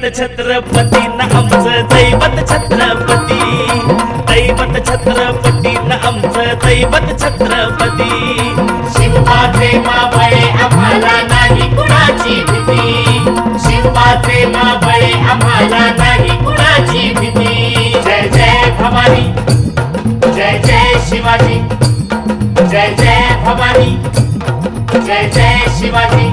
दैवत छत्रपती न आमचं दैवत छत्रपती, दैवत छत्रपती न आमचं दैवत छत्रपती। शिवबाचे मावळे आम्हाला नाही कुणाची भीती, शिवबाचे मावळे आम्हाला नाही कुणाची भीती। जय जय भवानी, जय जय शिवाजी, जय जय भवानी, जय जय शिवाजी।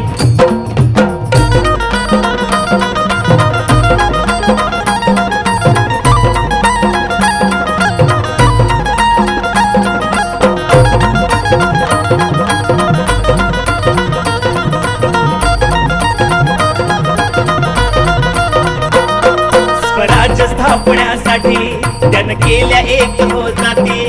स्वराज्य स्थापण्यासाठी त्यानं केल्या एक हो जाती,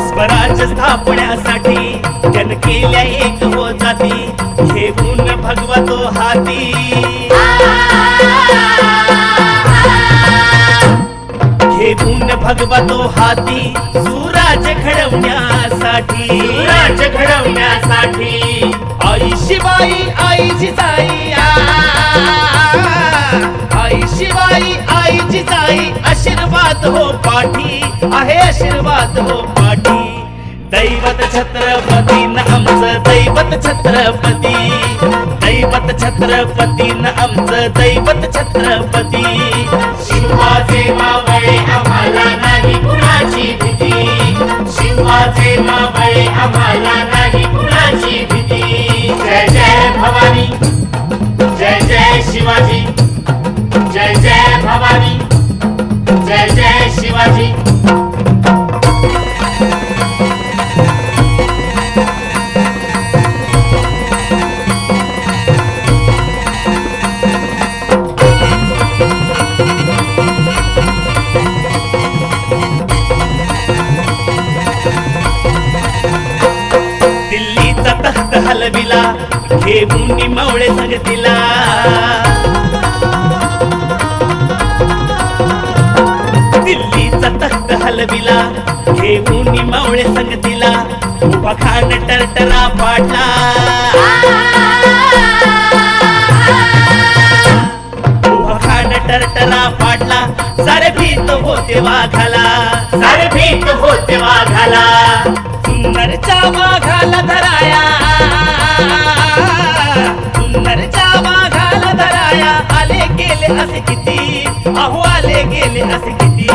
स्वराज्य स्थापण्यासाठी त्यानं केल्या एक हो जाती, घेऊन भगवा तो हाती, घेऊन भगवा तो हाती, सुराज्य घडवण्यासाठी, सुराज्य घडवण्यासाठी। आई शिवाई आई जिजाई, आई शिवाई आई जिजाई, आशीर्वाद हो पाठी आहे, आशीर्वाद हो पाठी। दैवत छत्रपती न आमचं दैवत छत्रपती, दैवत छत्रपती न आमचं दैवत छत्रपती। शिवबाचे मावळे आम्हाला नाही कुणाची भीती, शिवबाचे मावळे आम्हाला नाही कुणाची भीती। जय जय भवानी, जय जय शिवाजी, जय जय भवानी, जय जय शिवाजी। दिल्लीचा तख्त हलविला, घेऊन मावळे संगतीला, दिल्लीचा तख्त हलविला, घेऊन मावळे संगतीला, उभा खान टरटरा पाडला, उभा खान टरटरा पाडला, सारे भीत होते वाघाला, सारे भीत होते वाघाला। सुंदरच्या वाघाला धराया, सुंदरच्या वाघाला धराया, आले गेले असे किती, अहो आले गेले असे किती।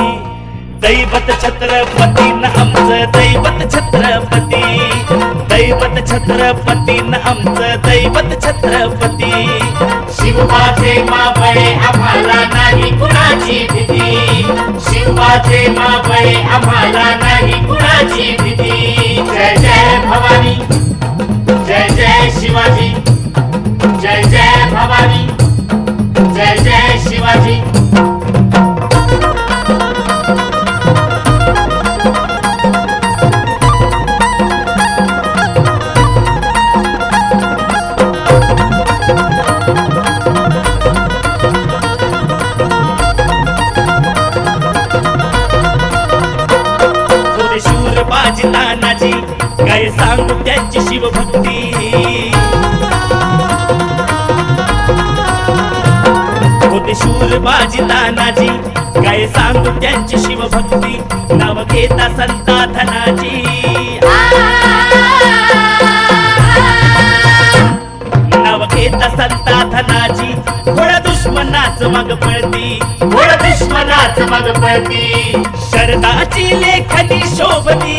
दैवत छत्रपती न आमचं दैवत छत्रपती, दैवत छत्रपती न आमचं दैवत छत्रपती। शिवबाचे मावळे आम्हाला नाही कुणाची भीती, शिवबाचे मावळे आम्हाला नाही कुणाची भीती। जय जय भवानी, जय जय शिवाजी, जय जय भवानी, जय जय शिवाजी। शूर बाजी तानाजी, काय सांगू त्यांची शिवभक्ती, होते शूर बाजी तानाजी, काय सांगू त्यांची शिवभक्ती, नाव घेता संता धनाजी, नाव घेता संता धनाजी, घोडा दुश्मनाच मग पळती, घोड दुश्मनाच मग पळती। शरदाची लेखनी शोभती,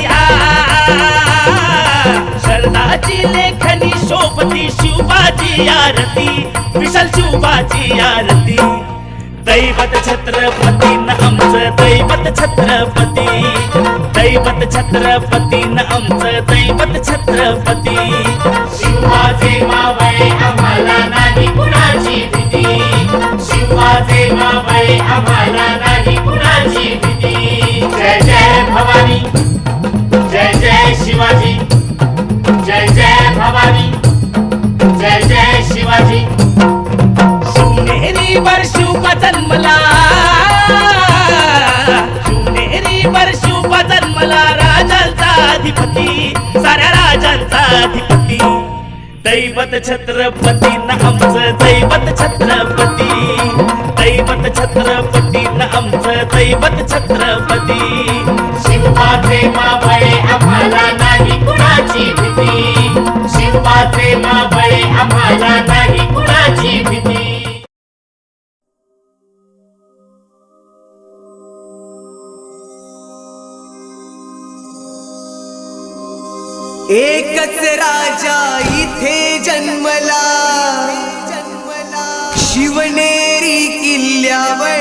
शरदाची लेखनी शोभती, शिवबाची आरती, विशाल शिवबाची आरती। दैवत छत्रपती न आमचं दैवत छत्रपती, दैवत छत्रपती न आमचं दैवत छत्रपती। शिवबाचे मावळे आम्हाला नाही कुणाची भीती, शिवबाचे मावळे आम्हाला नाही कुणाची भीती। जय जय भवानी, जय जय शिवाजी, जय जय भवानी, जय जय शिवाजी। शिवनेरी वर शिवबा जन्मला, शिवनेरी वर शिवबा जन्मला, राजांचा अधिपती, साऱ्या राजांचा अधिपती। दैवत छत्रपती न आमचं दैवत छत्रपती, दैवत छत्रपती न आमचं दैवत छत्रपती. शिवबाचे मावळे आम्हाला नाही कुणाची भीती, शिवबाचे मावळे आम्हाला नाही कुणाची भीती. एकच राजा इथे जन्मला, शिवनेरी किल्ल्यावर.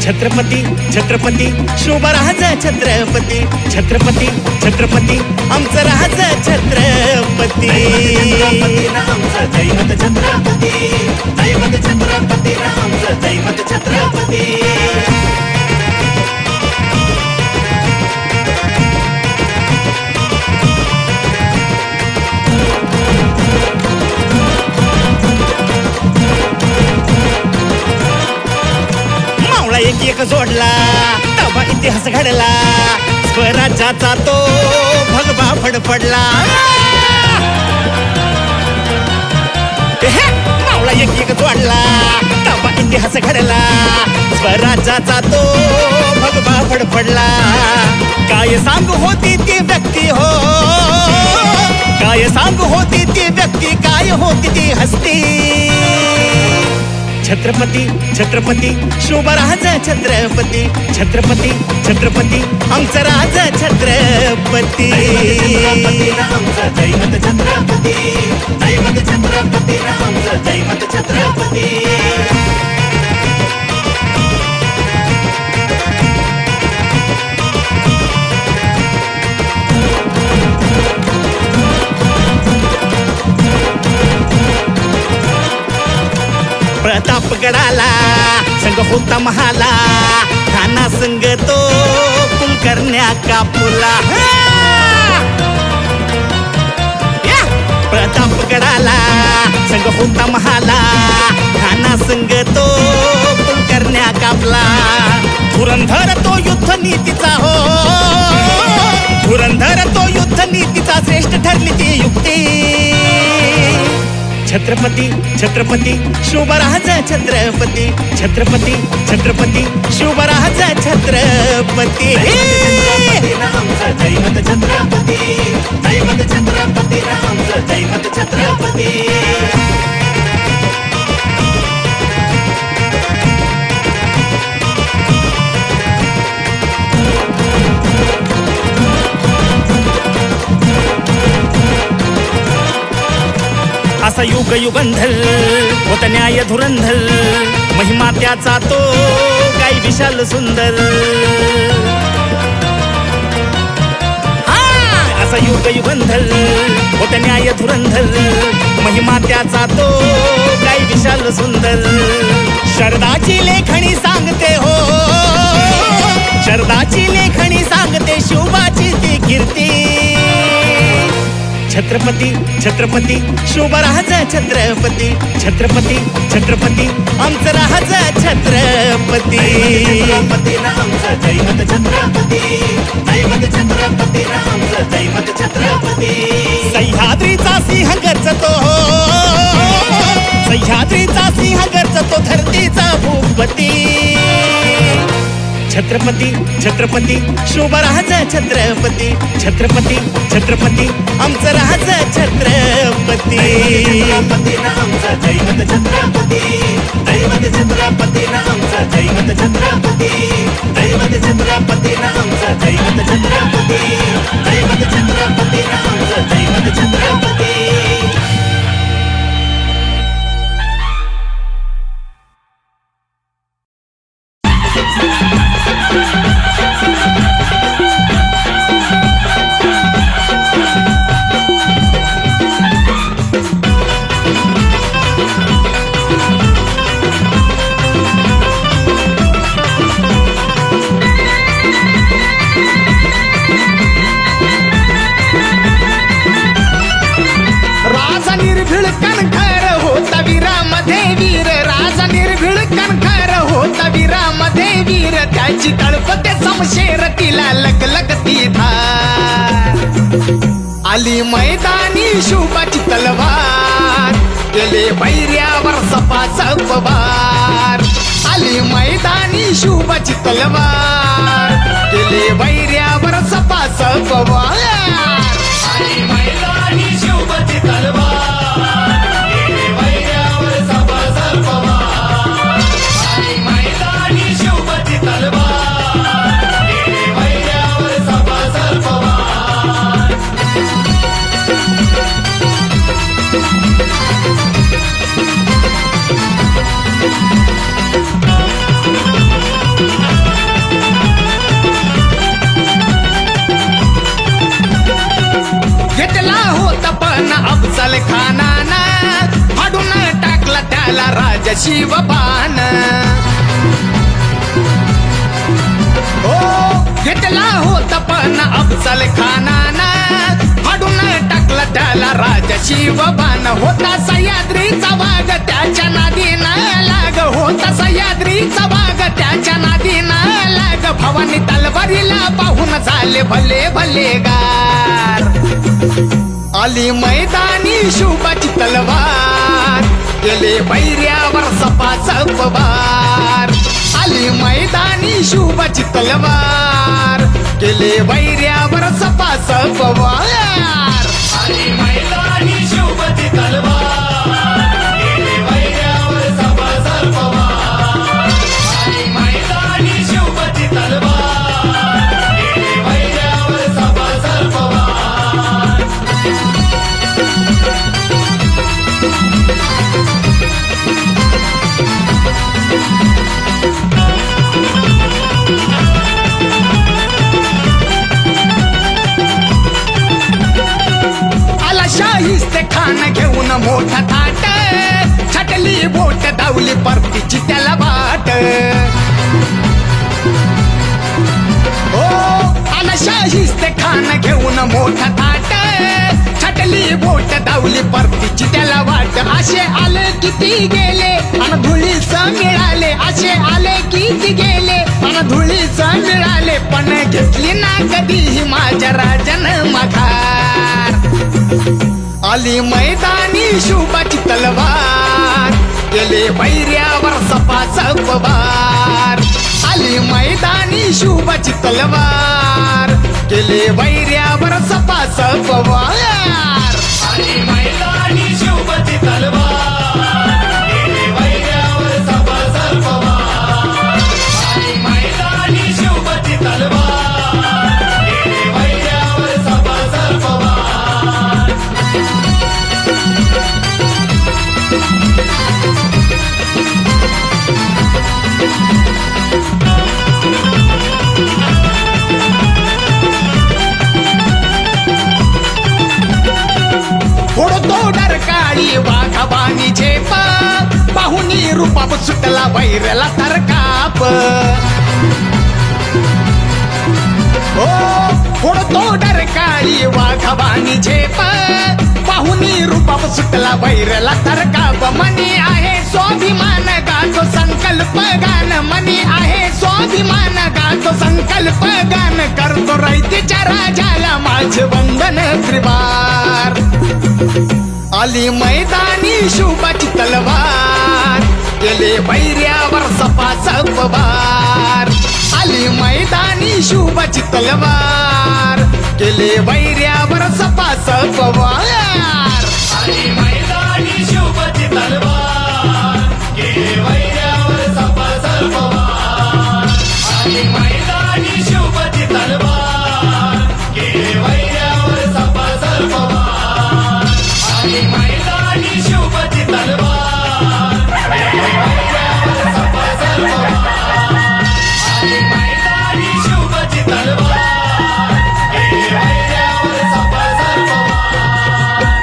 छत्रपती छत्रपती शोभराज छत्रपती छत्रपती छत्रपती आमचं राज छत्रपती आमचं दैवत छत्रपती दैवत छत्रपती आमचं दैवत छत्रपती एक जोडला तवा इतिहास घडला स्वराज्याचा तो भगवा फडफडला मावळा एक जोडला तवा इतिहास घडला स्वराज्याचा तो भगवा फडफडला काय सांगू होती ती व्यक्ती हो काय सांगू होती ती व्यक्ती काय होती ती हस्ती छत्रपती छत्रपती शोभराज छत्रपती छत्रपती छत्रपती आमचं राज छत्रपती आमचं दैवत छत्रपती दैवत छत्रपती आमचं दैवत छत्रपती प्रतापगडाला संग होता महाला खाना संग तो कुलकर्ण्या कापुला प्रतापगडाला संग होता महाला खाना संग तो कुलकर्ण्या कापला धुरंधर तो युद्ध नीतीचा हो धुरंधर तो युद्ध नीतीचा श्रेष्ठ ठरली ती युक्ती छत्रपती छत्रपती शोभराज छत्रपती छत्रपती छत्रपती शोभराज छत्रपती आमचं दैवत छत्रपती दैवत छत्रपती आमचं दैवत छत्रपती असा युग युगंधर होता न्याय धुरंधर महिमा त्याचा तो काही विशाल सुंदर असा युग युगंधर होता न्याय धुरंधर महिमा त्याचा तो काही विशाल सुंदर शरदाची लेखणी सांगते हो शरदाची लेखणी सांगते शोभाची ती कीर्ती छत्रपती छत्रपती शोभराज छत्रपती छत्रपती छत्रपती आमचं राज छत्रपती आमचं दैवत छत्रपती दैवत छत्रपती आमचं दैवत छत्रपती सह्याद्रीचा सिंह गरजतो सह्याद्रीचा सिंह गरजतो धरतीचा भूपती छत्रपती छत्रपती शोभराज छत्रपती छत्रपती छत्रपती आमचं राज छत्रपती आमचं दैवत छत्रपती दैवत छत्रपती आमचं दैवत छत्रपती दैवत छत्रपती आमचं दैवत छत्रपती दैवत छत्रपती आमचं दैवत छत्रपती त्याची तळपते समशेर तिला लगलगती धार आली मैदानी शुभाची तलवार केले बैऱ्यावर सपाचा पवार आली मैदानी शुभाची तलवार केले बैऱ्यावर सपाचा पवार आली मैदानी शुभाची तलवार केले बैऱ्यावर सपाचा पवार आली मैदानी शुभाची तलवार केले बैऱ्यावर सपाचा पवार शिवबान हो घेतला होता पण अफजल खानानं फाडून टाकला त्याला राजा शिवबान होता सह्याद्रीचा वाघ त्याच्या नादीनं लाग होता सह्याद्रीचा वाघ त्याच्या नादीनं लाग भवानी तलवारीला पाहून झाले भले भले गार आली मैदानी शुभाची तलवार गेले बैऱ्यावर सपासप वार आली मैदानी शुभाची तलवार गेले बैऱ्यावर सपासप वार आली मैदानी शिवबाची तलवार गेले वैऱ्यावर सपासप वार आली मैदानी शिवबाची तलवार गेले वैऱ्यावर सपासप वार आला शाहिस्ते खान घेऊन मोठा थाट छटली बोट धावली परतीची त्याला वाट हो आला शाहिस्ते खान घेऊन मोठा थाट छटली बोट धावली परतीची त्याला वाट असे आले किती गेले अन धुळीच मिळाले असे आले किती गेले अन धुळीच मिळाले पण घेतली ना कधीही माझ्या राजानं माघार आली मैदानी शुभाची तलवार गेले बैऱ्यावर सपासप वार आली मैदानी शुभाची तलवार गेले बैऱ्यावर सपासप वार आली मैदानी शिवबाची तलवार गेले वैऱ्यावर सपासप वार आली मैदानी शिवबाची तलवार गेले वैऱ्यावर सपासप वार फोडतो डरकाळी वाघाबानी झेप पाहुनी रूपाप सुटला बैरला तरकाप हो फोडतो डरकाळी वाघाबानी झेप पाहुनी रूपाप सुटला बैरला तरकाप मनी आहे स्वाभिमान गातो संकल्प गान मनी आहे स्वाभिमान गातो संकल्प गान करतो रयतेच्या राजाला माझे वंदन त्रिवार आली मैदानी शुभाची तलवार गेले बैऱ्यावर सपासप वार आली मैदानी शुभाची तलवार गेले बैऱ्यावर सपासप वार आली मैदानी शिवबाची तलवार गेले वैऱ्यावर सपासप वार आली मैदानी शिवबाची तलवार गेले वैऱ्यावर सपासप वार आली मैदानी शिवबाची तलवार गेले वैऱ्यावर सपासप वार आली मैदानी शिवबाची तलवार गेले वैऱ्यावर सपासप वार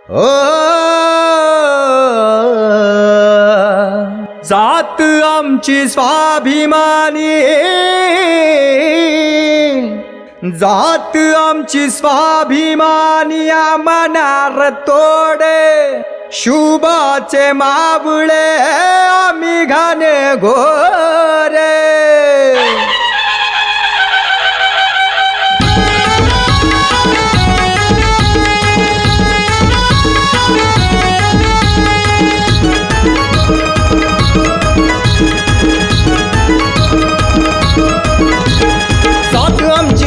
ओ जात आमची स्वाभिमानी, जात आमची स्वाभिमानी, मनार तोडे शुभाचे मावळे आम्ही घाणे घोरे.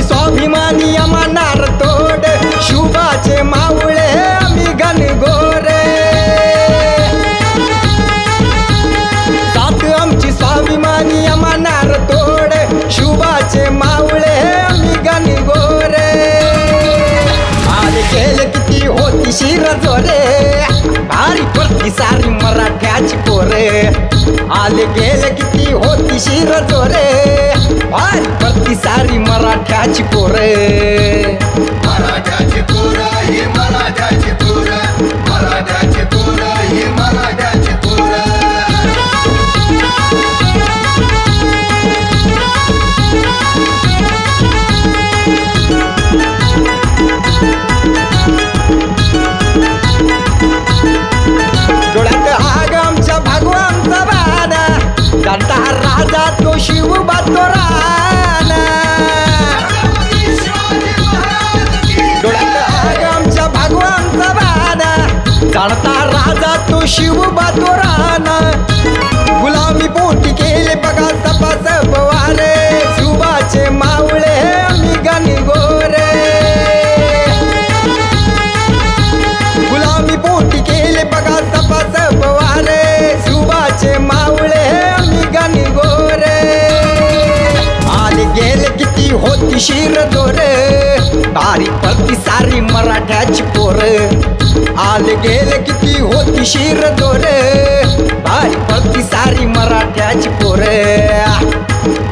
स्वाभिमानी मनार तोड शुभाचे मावळे आम्ही घनघोरे. सात आमची स्वाभिमानी मनार तोड शुभाचे मावळे आम्ही घनघोरे. आले गेले किती होती शिर जोरे, भारी पडती सारी मराठ्याची पोरे. आले गेले किती होती शिर जोरे, भारी पडती सारी मराठ्याची पोरे. मराठ्याची पोरं ही मराठ्याची पोरं, मराठ्याची पोरं ही मराठ्याची पोरं. डोळ्यात आग आमच्या भगवानचा बाणा, जाणता राजा तो शिवबा तो राणा. डोळ्यात आग आमच्या भगवानचा बाणा, जाणता राजा तो शिवबा तो राणा. गुलामी पोटी केले बघा सपासप वारे, शिवबाचे मावळे आम्ही घनघोरे. गुलामी पोटी केले बघा सपासप वारे, शिवबाचे मावळे आम्ही घनघोरे. आले गेले किती होती शिर जोरे, भारी पडती सारी मराठ्याची पोर. आले गेले किती होती शिर जोरे, भारी पडती सारी मराठ्याची पोर.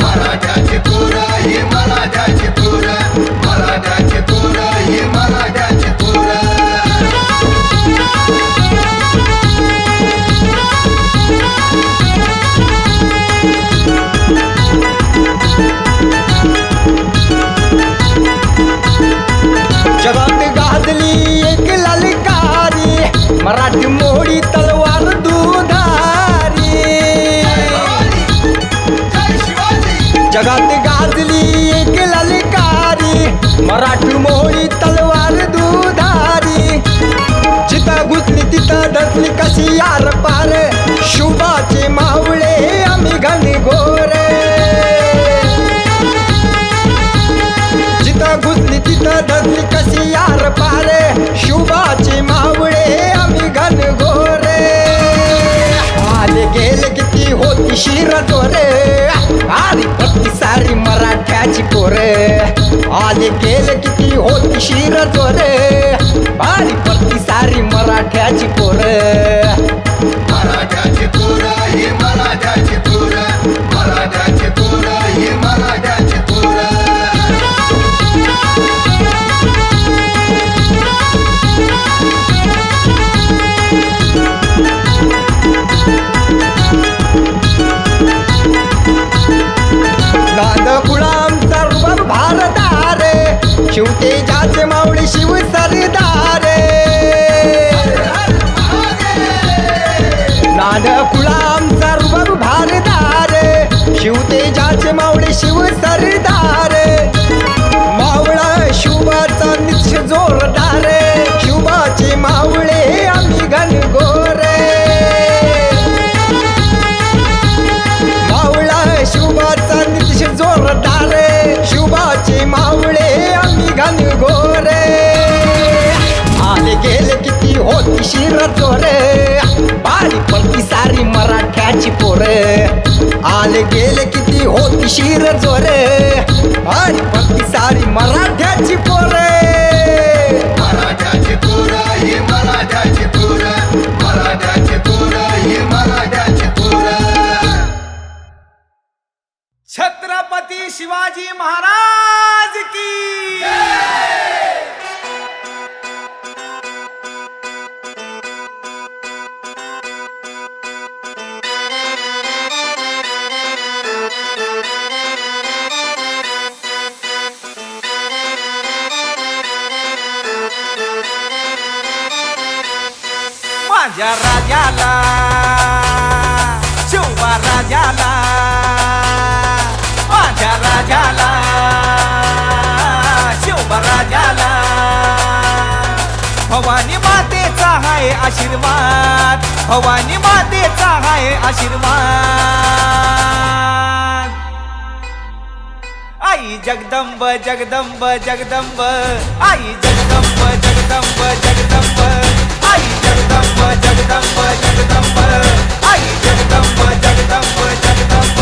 मराठ्याची पोरं ही मराठ्याची पोरं, मराठ्याची पोरं ही मराठ्याची पोरं. जगात गाजली एक ललकारी, मराठी मोडी तलवार दुधारी. जगात गाजली एक ललकारी, मराठी मोडी तलवार दुधारी. जिथं घुसली तिथं धसली कशी यार पार, शुभाचे मावळे आम्ही घनघोरे. जिथं घुसली तिथं धसली कशी यार पार, शुभाचे मावळे आम्ही घनघोरे. आले गेले किती होती शिर जोरे, भारी पडती सारी मराठ्याची पोरे. आले गेले किती होती शिर जोरे, भारी पडती सारी मराठ्याची पोरे. मराठ्याची पोरं ही मराठ्याची पोरं, मराठ्याची पोरं ही मराठ्याची पोरं. नाद गुलामचा रुबाब भारतारे, शिवतेजाचे मावळे शिव सरदारे. नाद गुलामचा रुबाब भारतारे, शिवतेजाचे मावळे शिव सरदारे. मावळा शिवबाचा निश्च जोरदारे, शिवबाचे मावळे आम्ही घनघोरे. मावळा शिवबाचा निश्च जोरदारे, शिवबाचे मावळे आम्ही घनघोरे. आले गेले किती होती शिर जोरे, भारी पडती सारी मराठ्याची पोरे. आले गेले किती होती शिर जोरे, भारी पडती सारी मराठ्याची पोरे. मराठ्याची पोरं ही मराठ्याची पोरं, मराठ्याची पोरं ही मराठ्याची पोरं. छत्रपती शिवाजी महाराज की माझ्या राजाला शिवबा राजाला माझ्या राजाला शिवबा राजाला भवानी मातेचा हाय आशीर्वाद भवानी मातेचा हाय आशीर्वाद आई जगदंब जगदंब जगदंब आई जगदंब जगदंब जगदंब आई जगदंब जगदंब जगदंब आई जगदंब जगदंब जगदंब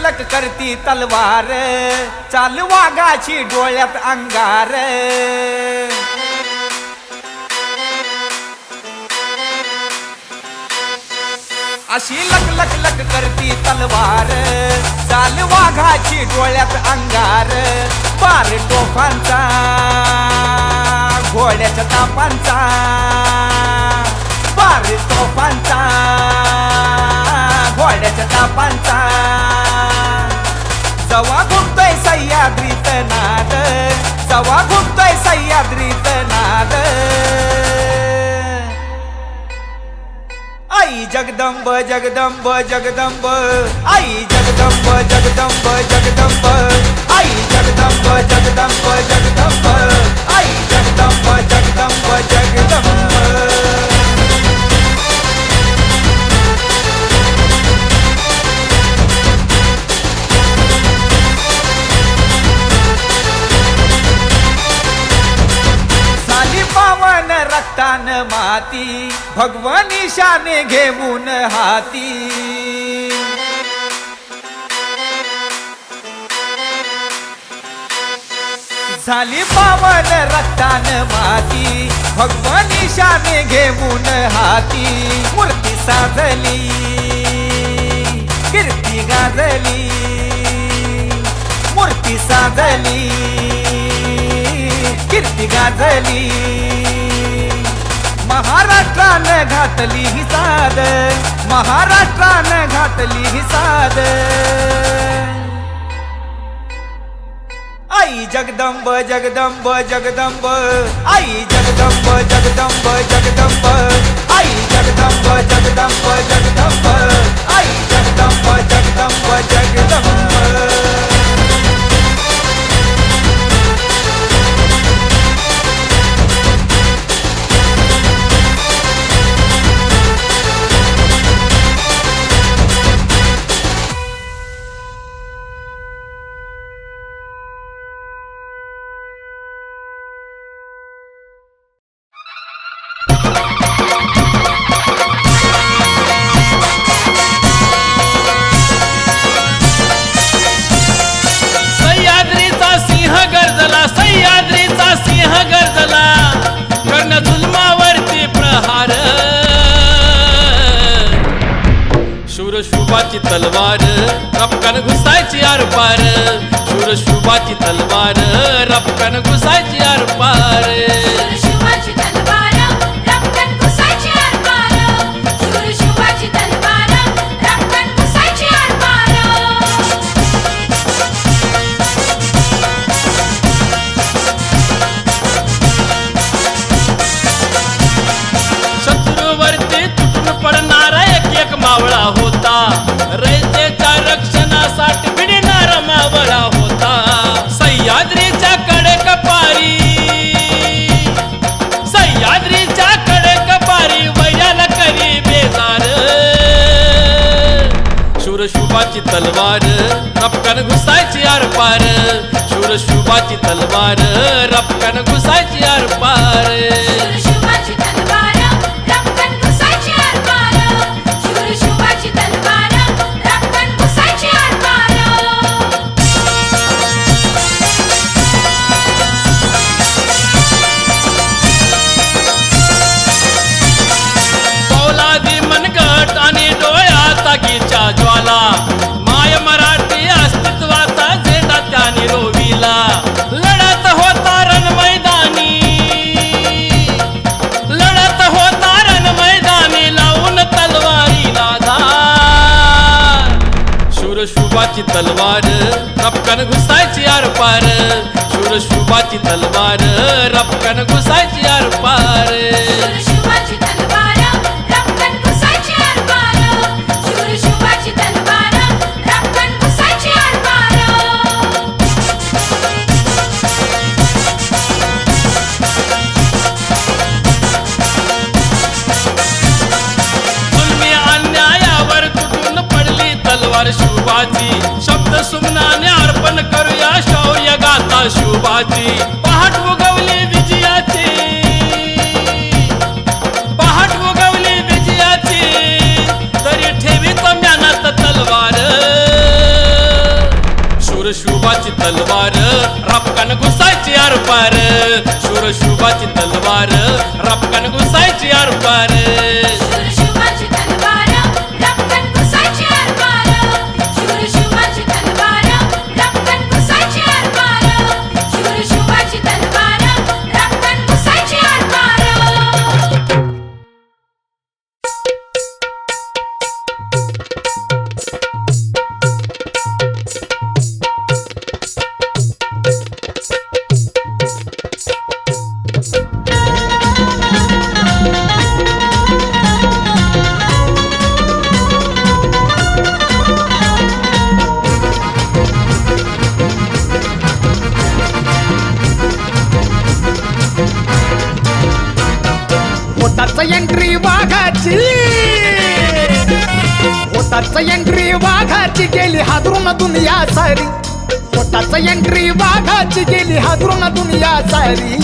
लक करती तलवार चाल वाघाची डोळ्यात अंगार अशी लक लक लक करती तलवार चाल वाघाची डोळ्यात अंगार बार टोफांचा घोड्याच्या तापांचा बार तोफांचा घोड्याच्या तापांचा जवा घुमतोय सह्याद्रीत नाद जवा घुमतोय सह्याद्रीत नाद आई जगदंब जगदंब जगदंब आई जगदंब जगदंब जगदंब आई जगदंब जगदंब जगदंब आई जगदंब जगदंब जगदंब पावन रक्तान माती भगवानी शाने घेऊन हाती झाली पावन रक्तान माती भगवानी शाने घेऊन हाती मूर्ती साजली कीर्ती गाजली मूर्ती साजली कीर्ती गाजली महाराष्ट्रानं घातली ही साद महाराष्ट्रानं घातली ही साद आई जगदंब जगदंब जगदंब आई जगदंब जगदंब जगदंब आई जगदंब जगदंब जगदंब आई जगदंब जगदंब जगदंब सह्याद्रीचा सिंह गर्जला कर्ण जुलमावरती प्रहार शूर शुभाची तलवार रपकन घुसायची आरपार शूर शुभाची तलवार रपकन घुसायची आरपार मावळा होता रयतेच्या रक्षणासाठी भिडणारा मावळा होता सह्याद्रीच्या कडेकपारी वैयाला करी बेजार शूरशुभाची तलवार रपकन घुसायची आरपार शूरशुभाची तलवार रपकन घुसायची आरपार ज्वाला माय मराठी अस्तित्वाचा झेंडा त्याने रोविला लढत होता रण मैदानी शुभाची तलवार रपकन घुसायची आरपार शूर शुभाची तलवार रपकन घुसायची आरपार शुभाची तलवार रपकन घुसायची आरपार शूर शुभाची तलवार रपकन घुसायची आरपार जुलमी अन्यायावर तुटून पडली तलवार शुभाची शब्द सुमनाने अर्पण करूया शौर्य गाथा शुभाची पहाट उगवली विजयाची पहाट उगवली विजयाची तरी ठेवीत म्यानात तलवार शूर शुभाची तलवार रपकन घुसायची आरपार शूर शुभाची तलवार रपकन घुसायची आरपार शूर शुभाची तलवार रपकन घुसायची आरपार शूर शुभाची तलवार रपकन घुसायची आरपार शूर शुभाची तलवार रपकन घुसायची आरपार होताच एंट्री वाघाची होताच एंट्री वाघाची गेली हादरून दुनिया सारी होताच एंट्री वाघाची गेली हादरून दुनिया सारी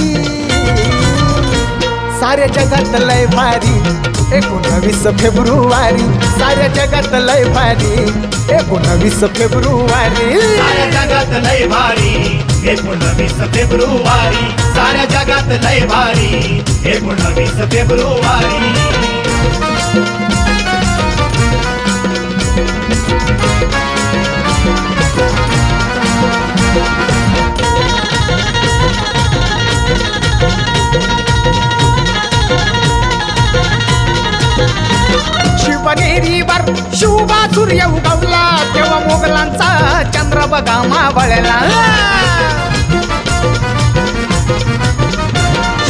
साऱ्या जगात लय भारी 19 फेब्रुवारी साऱ्या जगात लय भारी 19 फेब्रुवारी साऱ्या जगात लय भारी 19 फेब्रुवारी साऱ्या जगात लय भारी 19 फेब्रुवारी शिवनेरीवर शुभा सूर्य उगवला तेव्हा मोगलांचा चंद्र बघा मावळला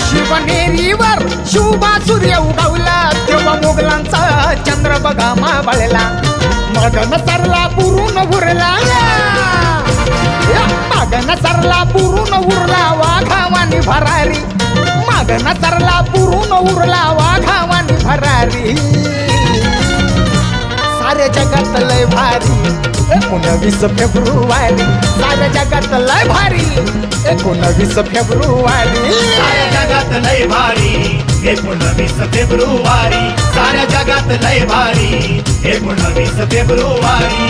शिवनेरीवर शुभा सूर्य उगवला तेव्हा मोगलांचा चंद्र बघा मावळला मगन सरला पुरून उरला मागन सरला पुरून उरला वाघावानी भरारी मागन सरला पुरून उरला वाघावानी भरारी साऱ्या जगात लय भारी 19 फेब्रुवारी साऱ्या जगात लय भारी 19 फेब्रुवारी साऱ्या जगात लय भारी 19 फेब्रुवारी साऱ्या जगात लय भारी 19 फेब्रुवारी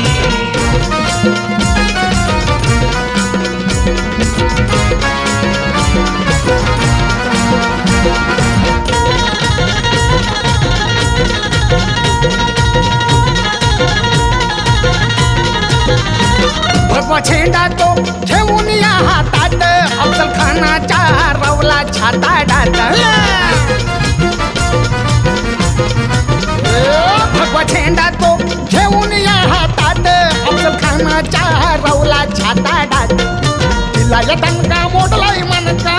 भगवा झेंडा तो घेऊन या हातात अफजल खानाच्या रवला छाता डात भगवा झेंडा तो घेऊन या हातात अफजल खानाच्या रवला छाता डात तिला या तनका मोडलाय मनका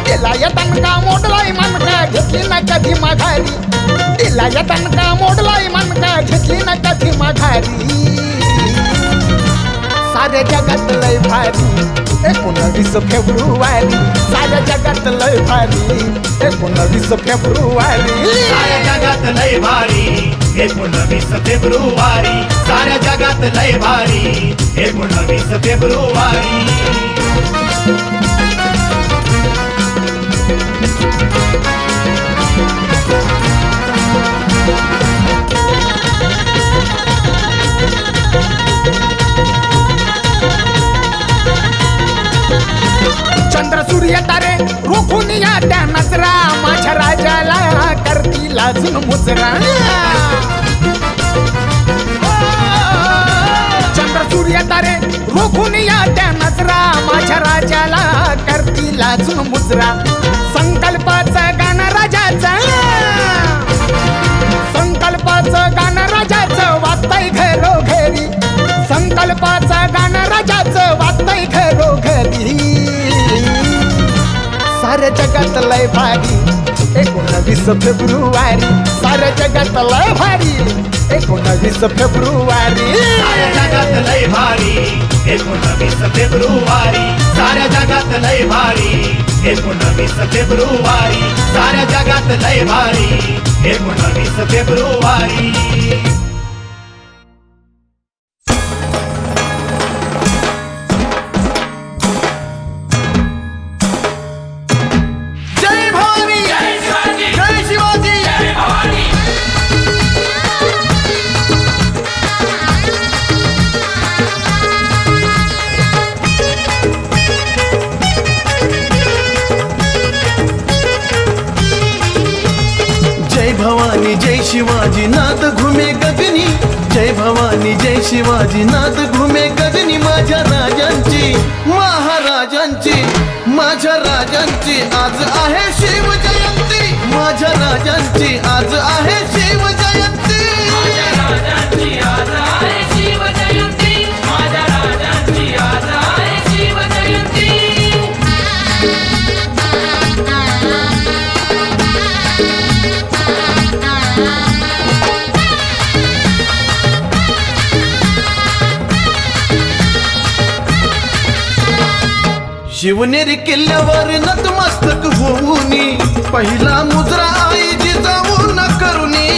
तिला या तनका मोडलाय मनका घेतली ना कधी माघारी तिला या तनका मोडलाय मनका घेतली ना कधी माघारी साऱ्या जगात लय भारी 19 फेब्रुवारी साऱ्या जगात लय भारी 19 फेब्रुवारी साऱ्या जगात लय भारी 19 फेब्रुवारी साऱ्या जगात लय भारी 19 फेब्रुवारी चंद्र सूर्य तारे रोखून या त्या नजरा माझ्या राजाला करतील अजून मुजरा चंद्र सूर्य तारे रोखून या त्या नजरा माझ्या राजाला करतील अजून मुजरा संकल्पाचं गाणं राजाचं संकल्पाचं गाणं राजाचं वाचताय घरोघरी लय भारी 19 फेब्रुवारी साऱ्या जगात लय भारी 19 फेब्रुवारी साऱ्या जगात लय भारी 19 फेब्रुवारी साऱ्या जगात लय भारी 19 फेब्रुवारी साऱ्या जगात लय भारी 19 फेब्रुवारी जय भवानी जय शिवाजी जय भवानी जय शिवाजी नाद घुमे गगनी जय भवानी जय शिवाजी नाद घुमे गगनी माझ्या राजांची महाराजांची माझ्या राजांची आज आहे शिव जयंती माझ्या राजांची आज आहे शिव जयंती माझ्या राजांची आज आहे शिव जयंती माझ्या राजांची आज आहे शिव जयंती शिवनेरी किल्ल्यावर नतमस्तक होऊनी पहिला मुजरा आई जिजाऊ न करुनी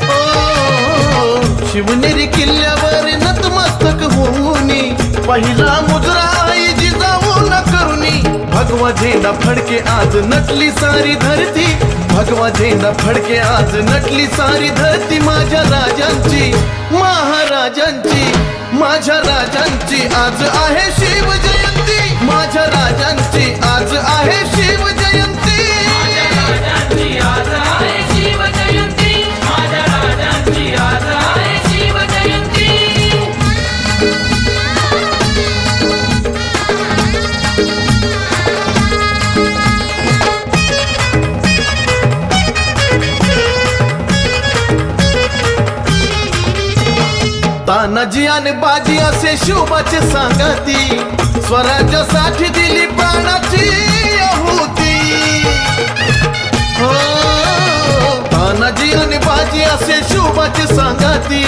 ओ शिवनेरी किल्ल्यावर नतमस्तक होऊनी पहिला मुजरा आई जिजाऊ न करुनी भगवा झेंडा फडके आज नटली सारी धरती भगवा झेंडा फडके आज नटली सारी धरती माझ्या राजांची महाराजांची माझ्या राजांची आज आहे शिव जयंती माझ्या राजांची आज आहे शिव जयंती माझ्या राजांची आज आहे शिव जयंती माझ्या राजांची आज आहे शिव जयंती तानाजी आणि बाजी असे शोभाचे सांगती स्वराज्यासाठी दिली प्राणाची आहुती हो तानाजी आणि बाजी असे शोभाचे सांगती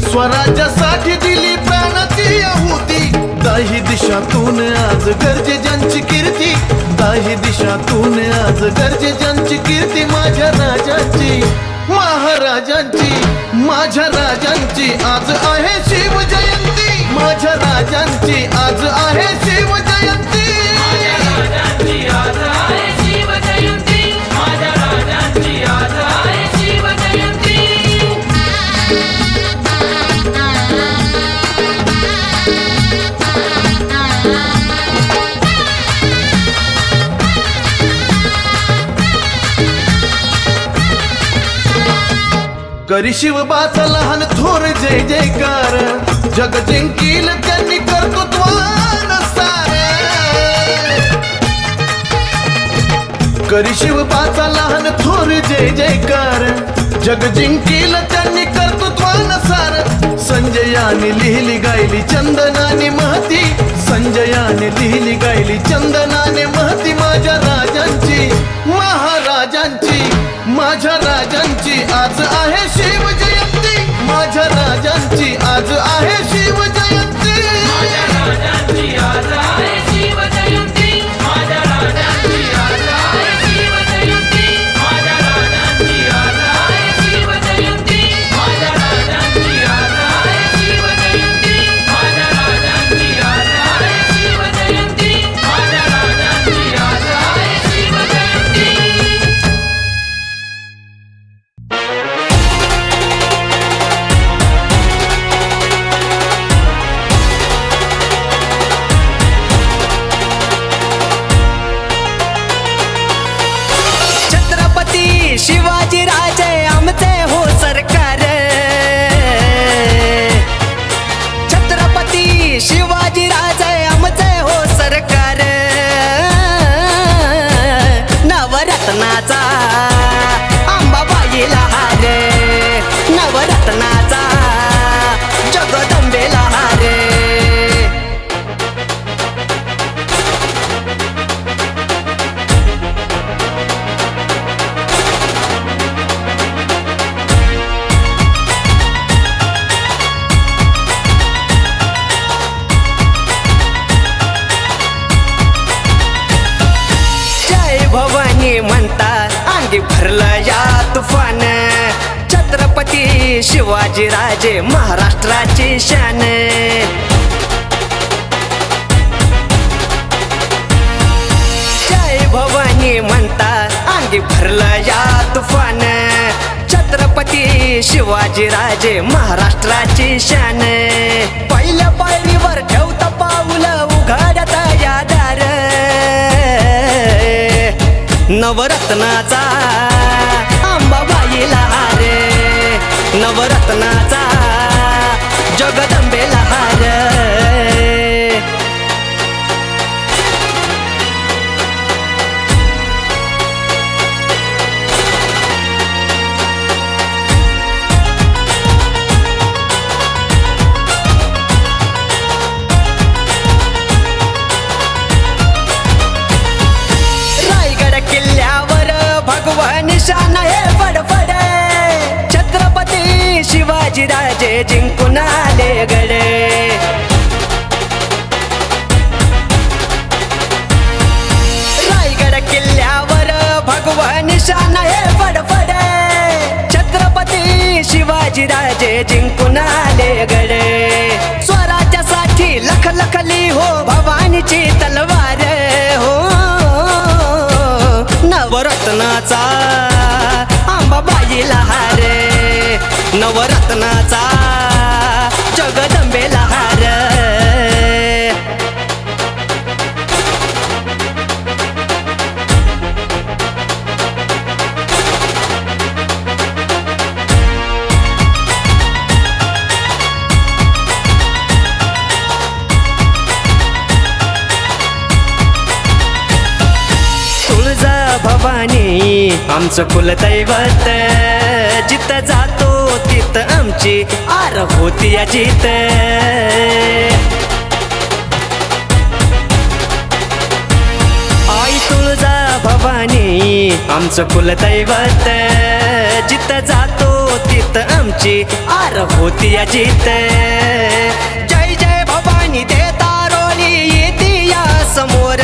स्वराज्यासाठी दिली प्राणाची आहुती दाही दिशातून आज गरजे ज्यांची कीर्ती दाही दिशातून आज गरजे ज्यांची कीर्ती माझ्या राजांची महाराजांची माझ्या राजांची आज आहे शिव जयंती माझ्या राजांची आज आहे शिव जयंती माझ्या राजांची आज आहे शिव जयंती माझ्या राजांची आज आहे शिव जयंती करी शिवबाचा लहान थोर जय जयकार जग जिंकील त्यांनी कर्तृत्वान सारे करी शिवबाचा लहान थोर जय जयकार जग जिंकील त्यांनी कर्तृत्वान सार संजयाने लिहिली गायली चंदनाने महती संजयाने लिहिली गायली चंदनाने महती माझ्या राजांची महाराजांची माझ्या राजांची आज आहे शिव जयंती माझ्या राजांची आज आहे शिव जयंती माझ्या राजांची आज आहे शिव जयंती माझ्या राजांची आज आहे शिव जयंती माझ्या राजांची आज आहे शिव जयंती माझ्या राजांची आज आहे शिव जयंती माझ्या राजांची आज आहे शिव जयंती माझ्या राजांची आज आहे शिव जयंती छत्रपती शिवाजी राजे आमचे हो सरकार छत्रपती शिवाजी राजे आमचे हो सरकार नवरत्नाचा अंबाबाईला हार नवरत्नाचा जगदंबेला हार अंगी भरलं या तुफान छत्रपती शिवाजी राजे महाराष्ट्राची शान जय भवानी म्हणता अंगी भरलं या तुफान छत्रपती शिवाजी राजे महाराष्ट्राची शान पहिल्या पायरीवर ठेवता पाऊल उघडत या दार नवरत्नाचा अंबाबाईला हार नवरत्नाचा जगदंबेला हार निशाण हे फडफड छत्रपती शिवाजी राजे जिंकून आले गडे रायगड किल्ल्यावर भगवा निशाण हे फडफड छत्रपती शिवाजी राजे जिंकून आले गडे स्वराज्यासाठी लखलखली हो भवानीची तलवार हो नवरत्नाचा अंबाबाईला हार नवरत्नाचा जगदंबेला हार भवानी आमचं कुलदैवत जिथं जातो तिथं आमची आर होती या जित आई तुळजा भवानी आमचं कुलदैवत जिथं जातो तिथं आमची आर होती या जित जय जय भवानी दे तारोली येते या समोर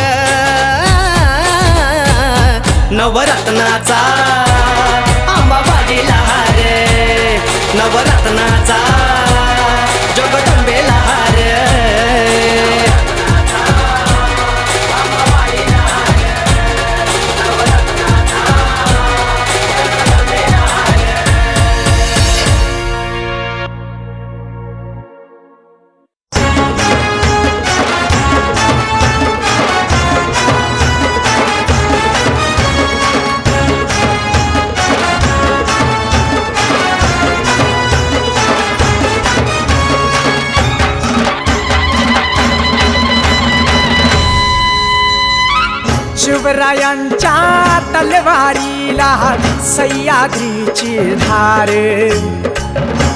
नवरत्नाचा अंबाबाईला हार नवरत्नाचा जगदंबेला हार शिवरायांच्या तलवारीला सह्याद्रीची धार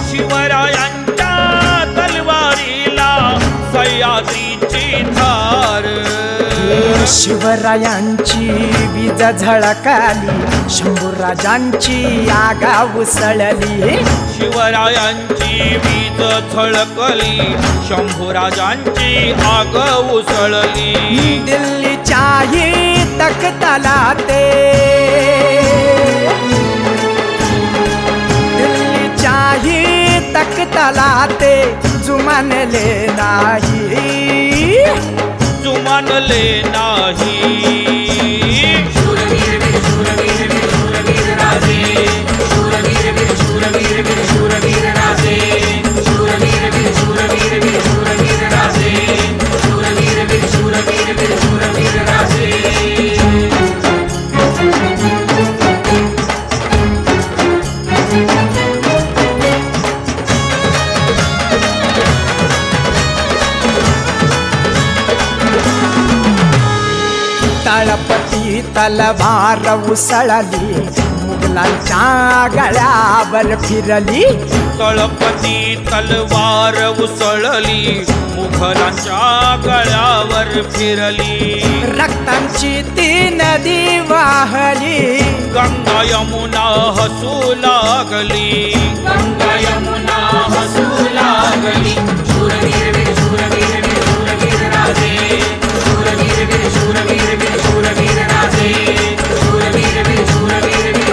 शिवरायांच्या तलवारीला सह्याद्रीची धार शिवरायांची वीज झळकाली शंभूराजांची आगा उसळली शिवरायांची वीज झळकली शंभूराजांची आग उसळली दिल्लीच्याही तख्ताला ते दिल्लीच्याही तख्ताला ते जुमानले नाही जुमानले नाही शूरवीर वीर शूरवीर वीर शूरवीर राजे शूरवीर वीर शूरवीर वीर शूरवीर राजे शूरवीर वीर शूरवीर वीर शूरवीर राजे शूरवीर वीर शूरवीर वीर शूरवीर राजे तळपती तलवार उसळली मुघलांच्या गळ्यावर फिरली तळपती तलवार उसळली मुघलांच्या गळ्यावर फिरली रक्तांची ती नदी वाहली गंगा यमुना हसू लागली गंगा यमुना हसू लागली शूरवीर वीर शूरवीर वीर शूरवीर राजे शूरवीर वीर शूरवीर वीर शूरवीर राजे शूरवीर वीर शूरवीर वीर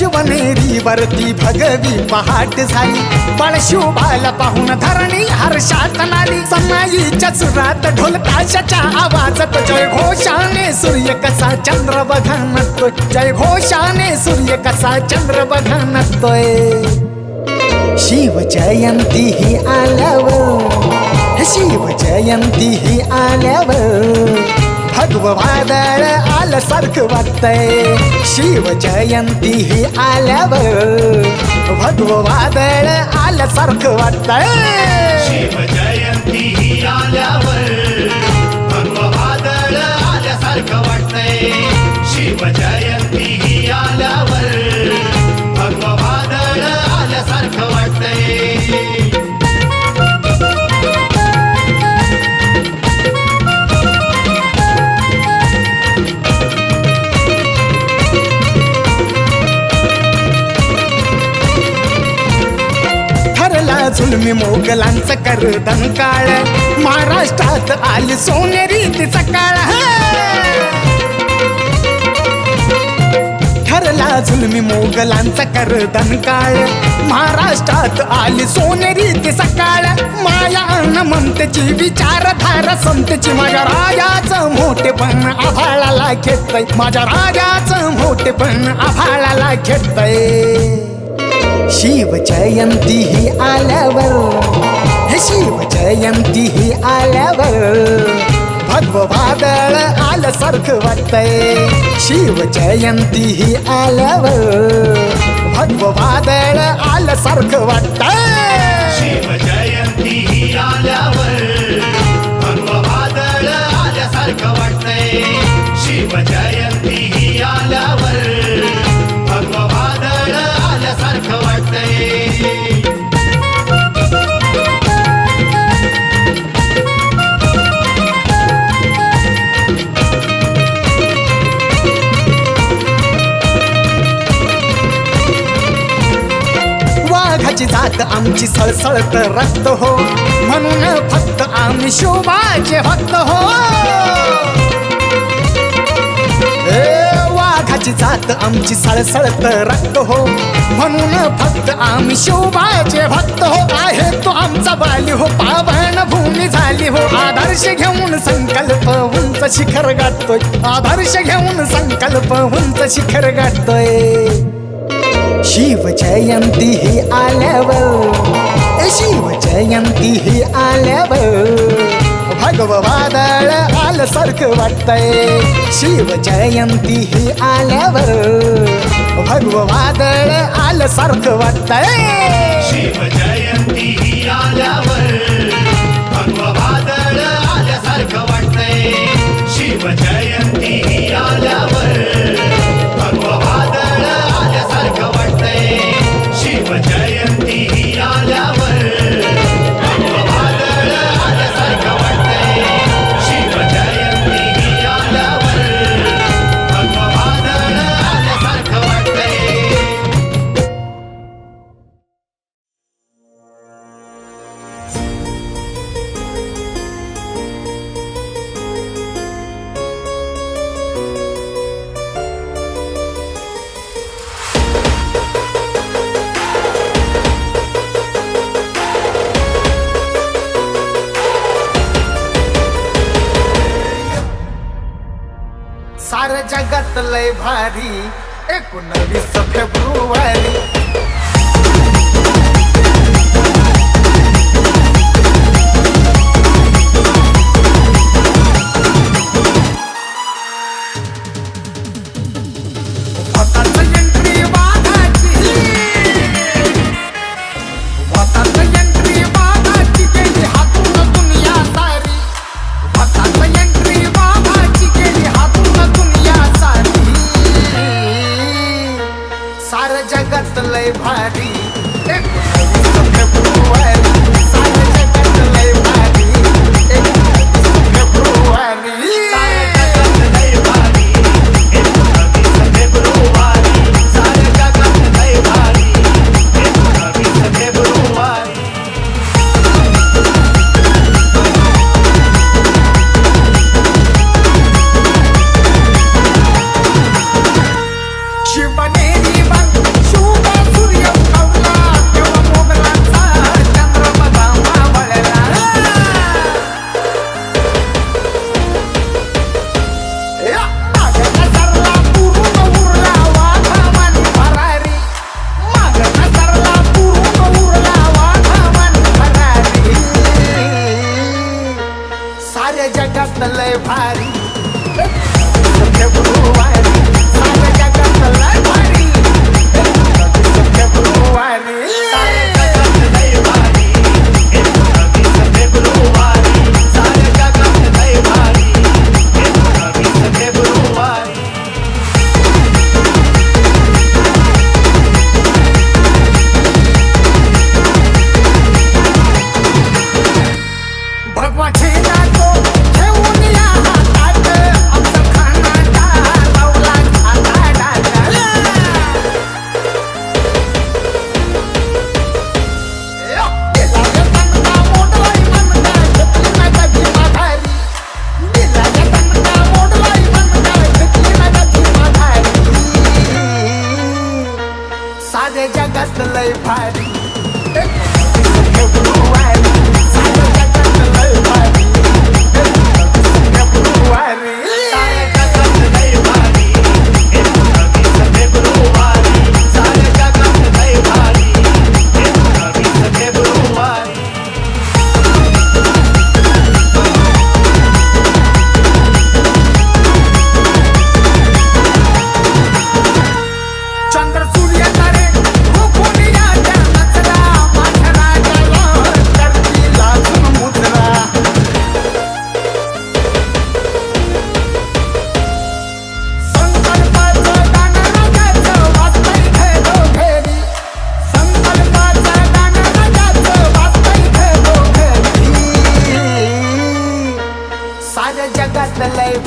शिवनेरीवरती भगवी पहाट झाली बाळशिवबाला पाहून धरणी हर्षात नाली समाईच्या सुरात ढोल ताशाच्या आवाजात जय घोषाने सूर्य कसा चंद्र बघा नसतोय जय घोषाने सूर्य कसा चंद्र बघा नसतोय शिव जयंती ही आल्यावर शिव जयंती ही आल्यावर भगव वादळ आल्यासारखं वाटतंय शिव जयंती ही आल्यावर भगव वादळ आल्यासारखं वाटतंय शिव जयंती ही आल्यावर भगव वादळ आल्यासारखं वाटतंय शिव जयंती ही आल्यावर भगव वादळ आल्यासारखं वाटतंय जुलमी मोगलांचं करदन काळ महाराष्ट्रात आली सोनेरी तिचा काळ ठरला जुलमी मोगलांचा करदन काळ महाराष्ट्रात आली सोनेरी तिचा काळ माया म्हणतेची विचारधारा संतेची माझ्या राजाचं मोठेपण आभाळाला घेतय माझ्या राजाचं मोठेपण आभाळाला घेतय शिव जयंती ही आल्यावर शिव जयंती ही आल्यावर भगव वादळ आल्यासारखं वाटतंय शिव जयंती ही आल्यावर भगव वादळ आल्यासारखं वाटतंय शिव जयंती ही आल्यावर भगव वादळ आल्यासारखं वाटतंय शिव जयंती ही आल्यावर भगव वादळ आल्यासारखं वाटतंय वाघाची जात आमची सळसळत रक्त हो म्हणून फक्त आम्ही शोभाचे भक्त हो वाघाची जात आमची सळसळत रक्त हो म्हणून फक्त आम्ही शोभाचे भक्त हो आहे तो आमचा बाली हो पावन भूमी झाली हो आदर्श घेऊन संकल्प उंच शिखर गाठतोय आदर्श घेऊन संकल्प उंच शिखर गाठतोय शिव जयंती ही आल्यावर शिव जयंती ही आल्यावर भगव वादळ आल्यासारखं वाटतंय शिव जयंती ही आल्यावर भगव वादळ आल्यासारखं वाटतंय शिव जयंती ही आल्यावर भगव वादळ आल्यासारखं वाटतंय शिव जयंती ही आल्यावर भगव वादळ आल्यासारखं वाटतंय शिव जयंती ही आल्यावर भगव वादळ आल्यासारखं वाटतंय शिव जयंती ही आल्यावर भगव वादळ आल्यासारखं वाटतंय साऱ्या जगात लय भारी 19 फेब्रुवारी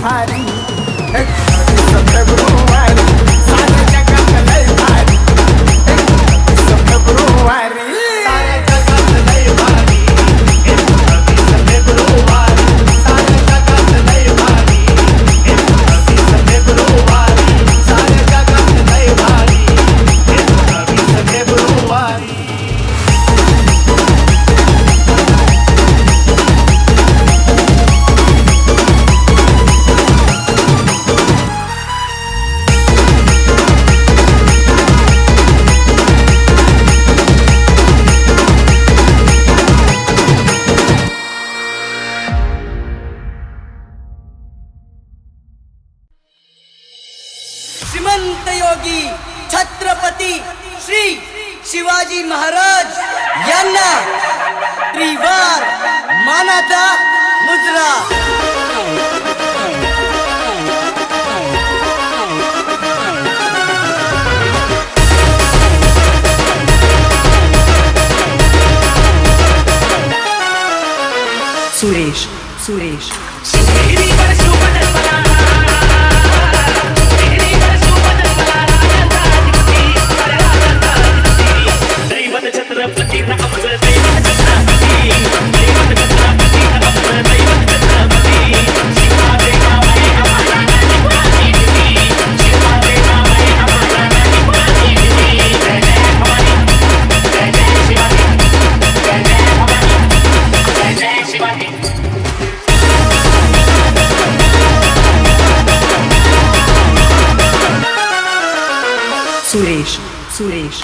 भारी 21 फेब्रुवारी साऱ्या जगात लय भारी 21 फेब्रुवारी साऱ्या जगात लय भारी 21 फेब्रुवारी साऱ्या जगात लय भारी 21 फेब्रुवारी साऱ्या जगात लय भारी 21 फेब्रुवारी श्रीमंत योगी छत्रपती श्री शिवाजी महाराज यांना त्रिवार मानाचा मुजरा. सुरेश सुरेश सुरेश सुरेश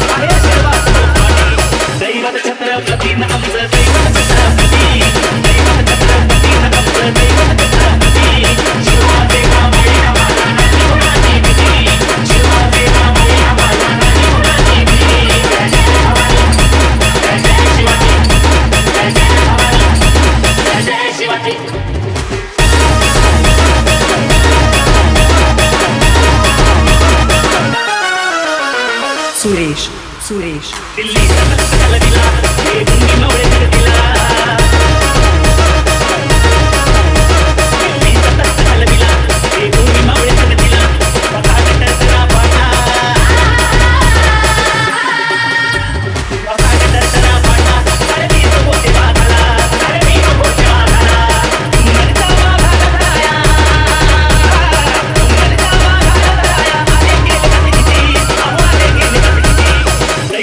सुरेश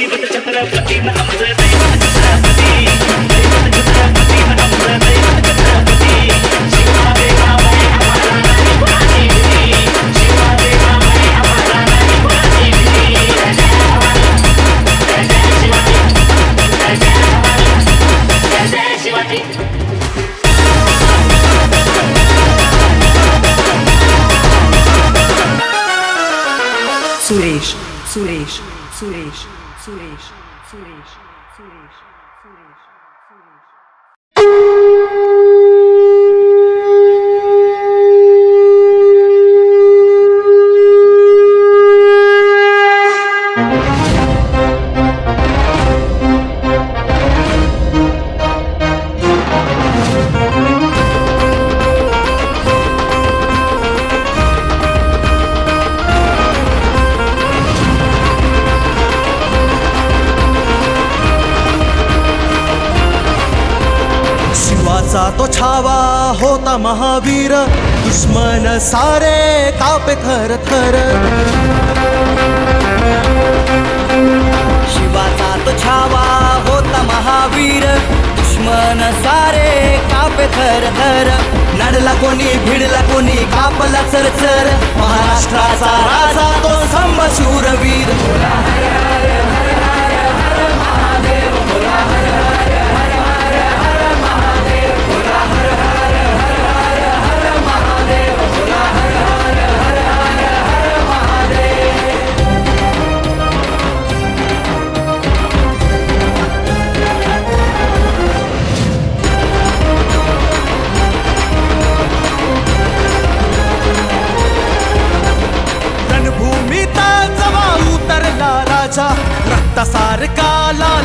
सुरेश सुरेश सुरेश सुरेश सुरेश सुरेश सुरेश तो छावा होता महावीर दुश्मन सारे कापे थर थर. शिवाचा तो छावा होता महावीर दुश्मन सारे कापे थर थर. नडला कोणी भिडला कोणी कापला चरचर. महाराष्ट्राचा राजा तो संभ शूरवीर.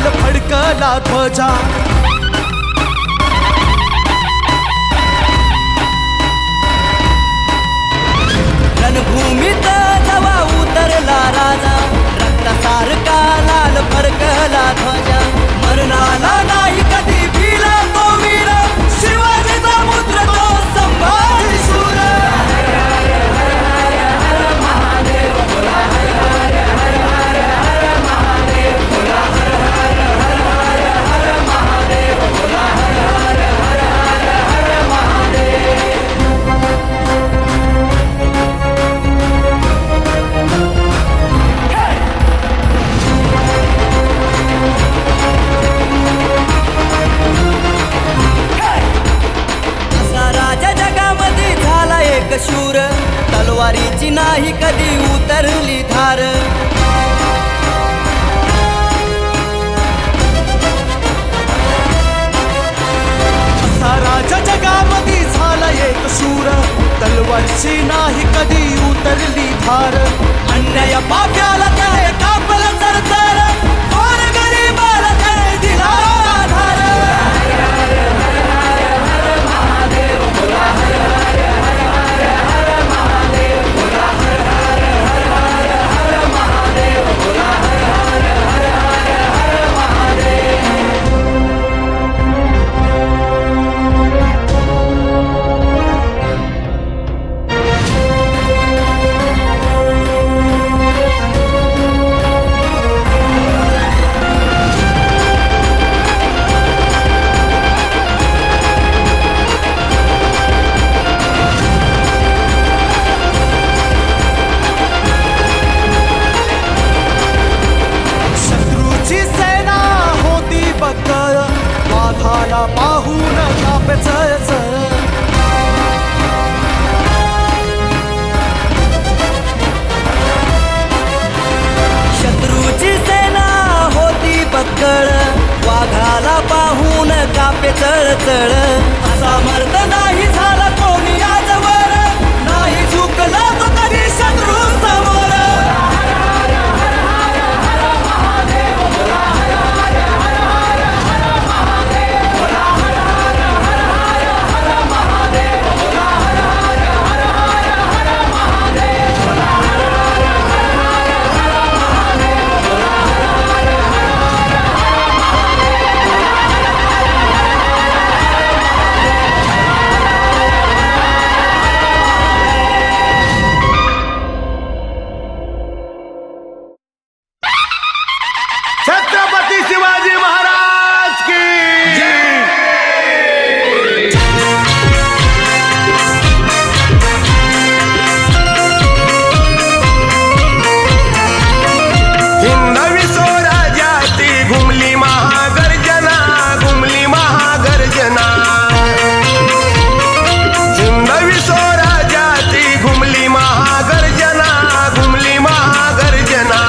लाल फडकला ध्वजा रणभूमीत जवा उतरला राजा रक्तासारखा लाल फडकला ध्वजा मरणाला नाही कधी भिला तो वीर शिवाजीचा पुत्र तो संभाजी शूर शूर तलवारीची नाही कधी उतरली धार असा राजा जगामध्ये झाला एक शूर तलवारची नाही कधी उतरली धार अन्याय पाप्याला काय कापलं चरचर कोण गरीबाला काय दिला आधार वाघाला पाहून कापे चळचळ शत्रूची सेना होती बक्कळ वाघाला पाहून कापे चळचळ असा मर्द नाही झाला कोणी आजवर नाही झुकला तो कधी शत्रू समोर छत्रपती शिवाजी महाराज की हिंदवी स्वराज्याती घुमली महागर्जना घुमली महागर्जना हिंदवी स्वराज्याती घुमली महागर्जना घुमली महागर्जना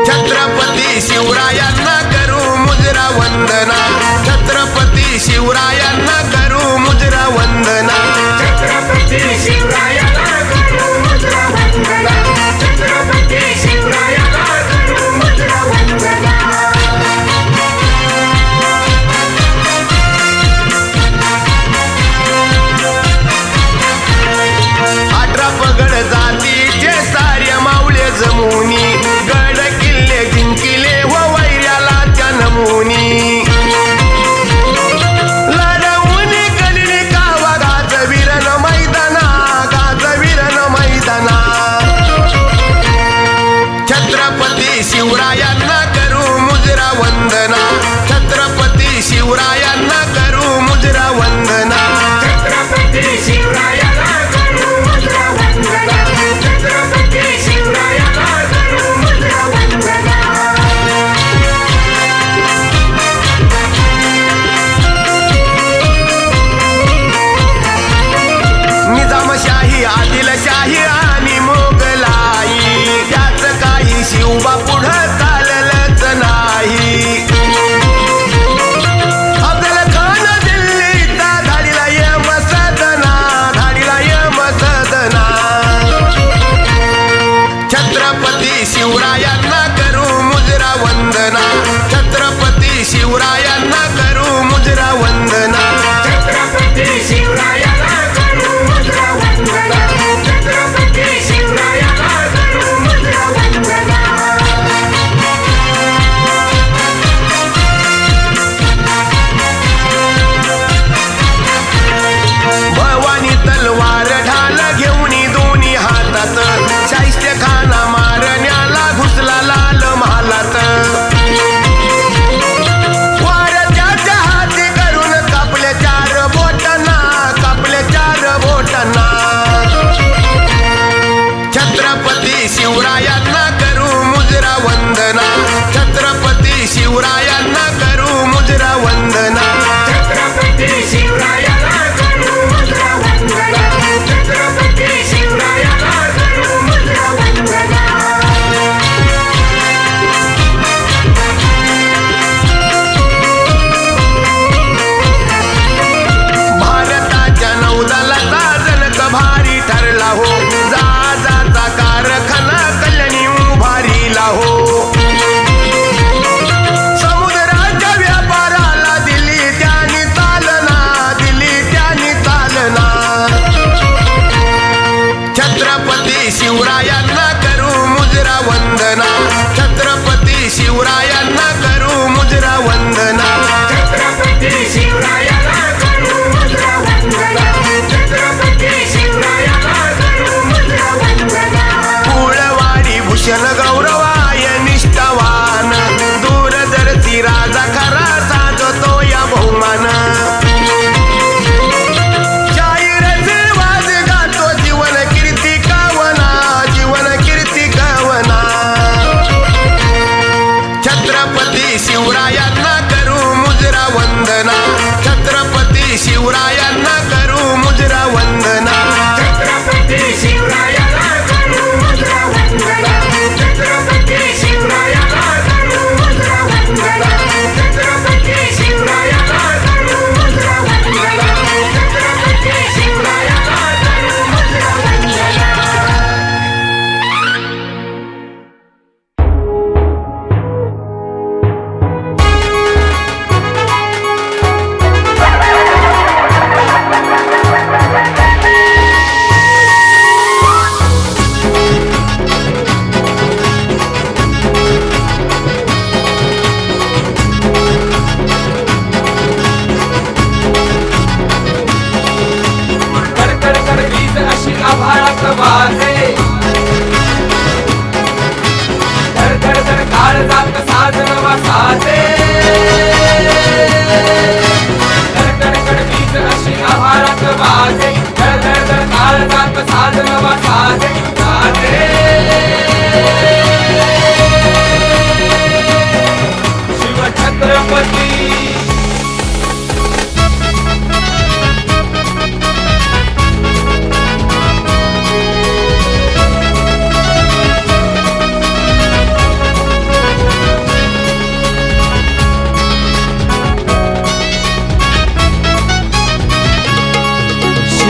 छत्रपती शिवरायांना करू मुजरा वंदना छत्रपती शिवरायांना करू मुजरा वंदना छत्रपती शिवरायांना करू मुजरा वंदना छत्रपती शिवरायांना करू मुजरा वंदना अठरा पगड जातीचे सार्य मावळे जमुनी गड किल्ले जिंकिले व वैऱ्याला त्या नमुनी लढवून कलिनी कावा गाजवीरन मैदाना गाजवीरन मैदाना छत्रपती शिवरायांना करू मुजरा वंदना छत्रपती शिवरायांना करू मुजरा वंदना छत्रपती शिवरायांना करू मुजरा वंदना छत्रपती शिवरायांना करू मुजरा वंदना निजामशाही आदिलशाही आणि मोगलाई त्याच काही शिवबा पुढं चाललंच नाही अफजल खान दिल्लीचा धाडीला यम सदना धाडीला यम सदना छत्रपती शिवरायांना करू मुजरा वंदना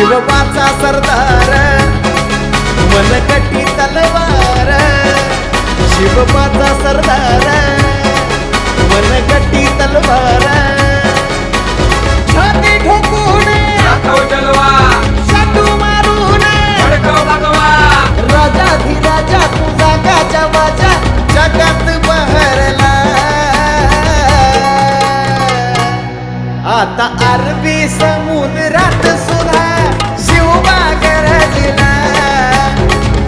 शिवबाचा सरदार मनकटी तलवार शिवबाचा सरदार मनकटी तलवार छाती ठोकून दाखव जलवा शाटू मारून भडकव भगवा राजाधिराजा तुझा गाजा वाजा जगात बहरला आता अरबी समुद्रात सुद्धा शिवबा गरजला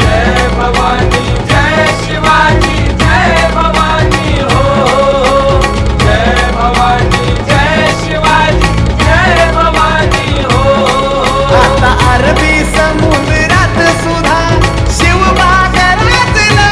जय भवानी जय शिवाजी जय भवानी हो जय भवानी जय शिवाजी जय भवानी हो आता अरबी समुद्रात सुद्धा शिवबा गरजला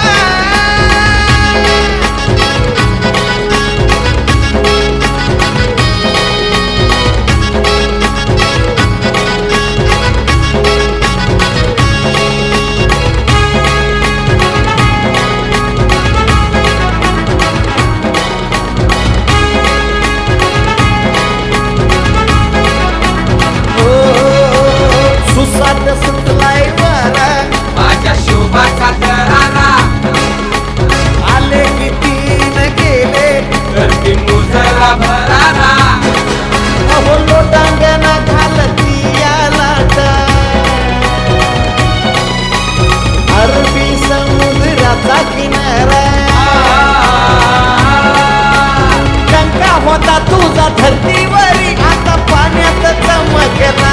सुसाट सुटलाय वारा माझ्या शोभाचा तरारा आले की तीन गेले करती मुजरा भरारा अहो लोटांगणा घालती या लाटा अरबी समुद्राचा किनारा कंका होता तुझा धरतीवरी आता पाण्यात चमकला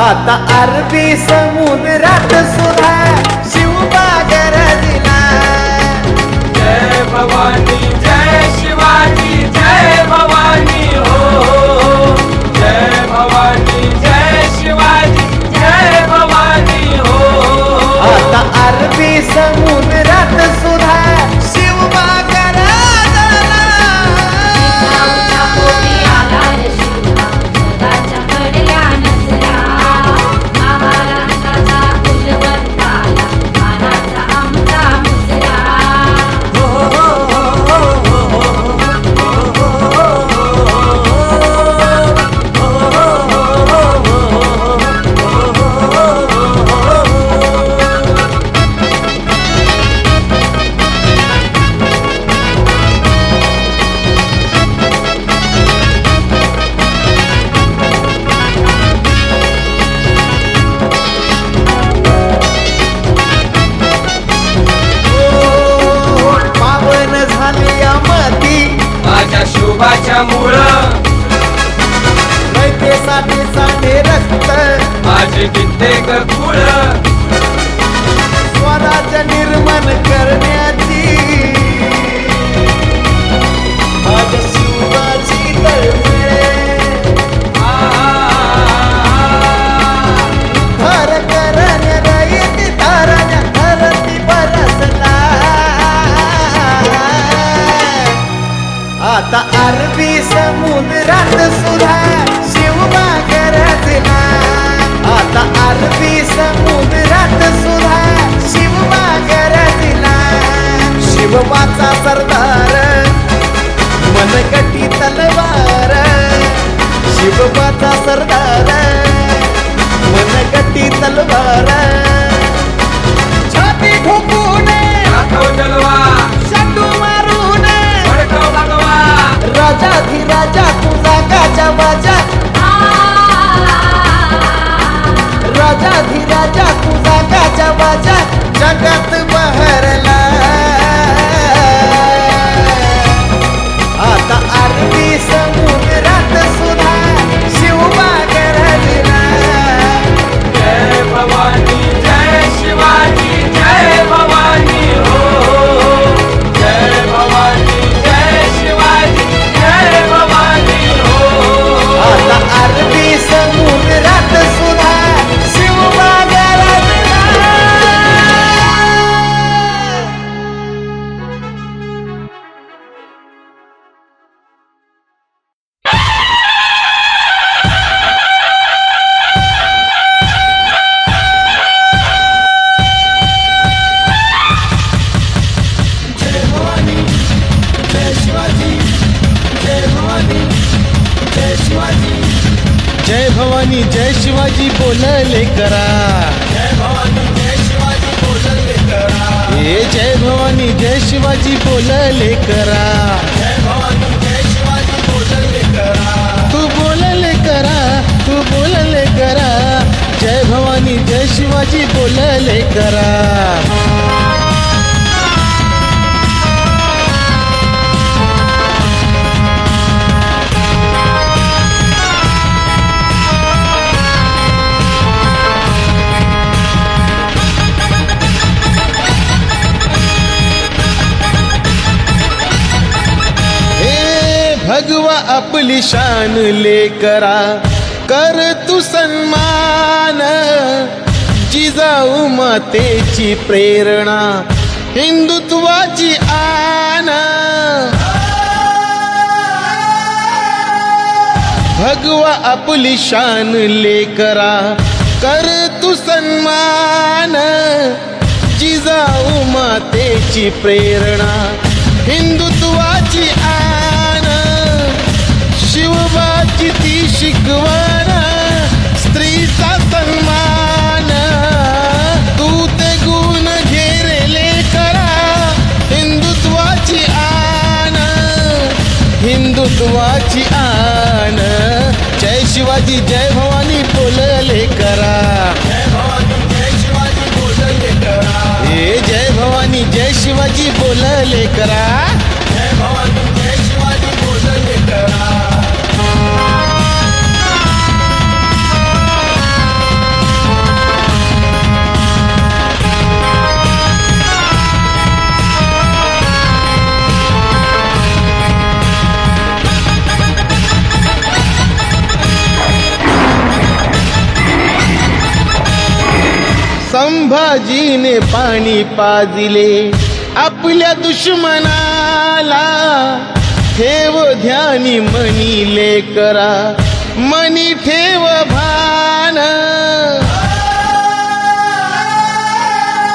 आता अरबी समुद्रात सुद्धा शिवबा गरजला जय भवानी जय शिवाजी जय भवानी हो जय भवानी जय शिवाजी जय भवानी हो आता अरबी समुद्रात सुद्धा शिवबा गरजला जिजाऊच्या पोटी आला रे शिवबा जगाच्या घडल्या नजरा महाराष्ट्राचा कुलवंताला मानाचा आमचा मुजरा पावन झाली अमती माझ्या शोभाच्या मुळ रयतेसाठी सांडे रक्त माझे कित्येक कुळ स्वराज्य निर्माण करण्याची माझ्या शिवाची तळमळे हर करण्या रयती तारण्या धरती बरसला आता अरबी समुद्रात सुद्धा शिवबा गरजला आता अरबी समुद्रात सुद्धा शिवबा गरजला शिवबाचा सरदार मनकटी तलवार शिवबाचा सरदार मनकटी तलवार छाती ठोकून दाखव जलवा शाटू मारून भडकव भगवा राजाधिराजा तुझा गाजा वाजा राजाधिराजा तुझा गाजा वाजा जगात बहरला जय भवानी जय शिवाजी बोलले करा हे जय भवानी जय शिवाजी बोलले करा तू बोलले करा तू बोलले करा जय भवानी जय शिवाजी बोलले करा भगवा आपली शान लेकरा कर तू सन्मान जिजाऊ मातेची प्रेरणा हिंदुत्वाची आन भगवा आपली शान लेकरा कर तू सन्मान जिजाऊ मातेची प्रेरणा हिंदुत्वाची आन शिवबाची ती शिकवण स्त्रीचा सन्मान तू ते गुण घेरले करा हिंदुत्वाची आन हिंदुत्वाची आन जय शिवाजी जय भवानी बोलले करा हे जय भवानी जय शिवाजी बोलले करा संभाजीने पाणी पाजिले आपल्या दुश्मनाला ठेव ध्यानी मनी लेकरा मनी ठेव भान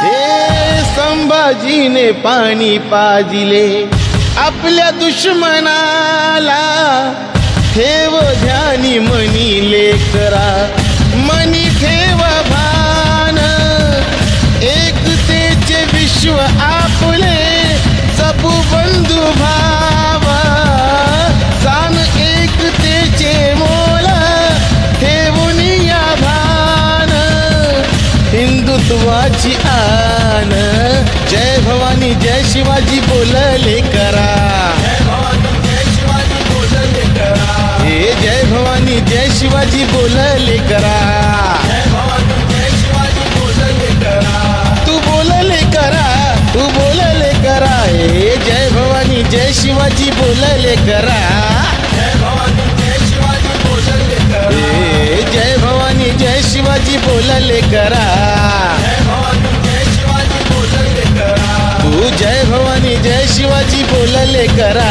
हे संभाजीने पाणी पाजिले आपल्या दुश्मनाला ठेव ध्यानी मनी लेकरा मनी ठेव भान एकतेचे विश्व आपले जपू बंधू भावा जाण एकतेचे मोल ठेवून या भान हिंदुत्वाची आन जय भवानी जय शिवाजी बोलले करा हे जय भवानी जय शिवाजी बोलले करा तू बोलले करा तू बोलले करा हे जय भवानी जय शिवाजी बोलले करा हे जय भवानी जय शिवाजी बोलले करा तू जय भवानी जय शिवाजी बोलले करा